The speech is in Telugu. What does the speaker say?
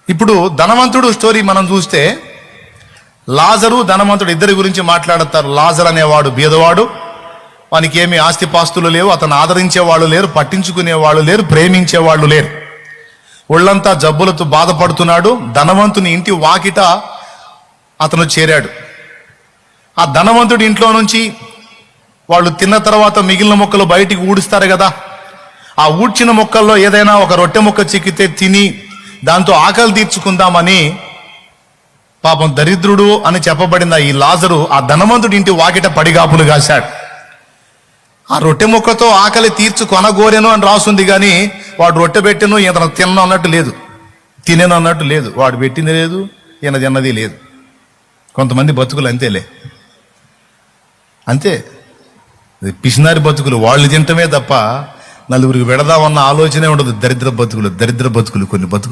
ఇప్పుడు ధనవంతుడు స్టోరీ మనం చూస్తే లాజరు ధనవంతుడు ఇద్దరి గురించి మాట్లాడతారు. లాజర్ అనేవాడు బీదవాడు, వానికి ఏమి ఆస్తిపాస్తులు లేవు, అతను ఆదరించేవాళ్ళు లేరు, పట్టించుకునేవాళ్ళు లేరు, ప్రేమించేవాళ్ళు లేరు, ఒళ్ళంతా జబ్బులతో బాధపడుతున్నాడు. ధనవంతుని ఇంటి వాకిట అతను చేరాడు. ఆ ధనవంతుడి ఇంట్లో నుంచి వాళ్ళు తిన్న తర్వాత మిగిలిన మొక్కలు బయటికి ఊడుస్తారు కదా, ఆ ఊడ్చిన మొక్కల్లో ఏదైనా ఒక రొట్టె ముక్క చిక్కితే తిని దాంతో ఆకలి తీర్చుకుందామని పాపం దరిద్రుడు అని చెప్పబడిన ఈ లాజరు ఆ ధనవంతుడి ఇంటి వాకిట పడిగాపులు కాశాడు. ఆ రొట్టె ముక్కతో ఆకలి తీర్చు కొనగోరెను అని రాసుంది, కానీ వాడు రొట్టె పెట్టెను ఈయన తిన్న అన్నట్టు లేదు, తినేను అన్నట్టు లేదు, వాడు పెట్టింది లేదు, ఈయన తిన్నది లేదు. కొంతమంది బతుకులు అంతేలే, అంతే పిసినారి బతుకులు, వాళ్ళు తింటమే తప్ప నలుగురికి పెడదామన్న ఆలోచనే ఉండదు. దరిద్ర బతుకులు కొన్ని బతుకులు.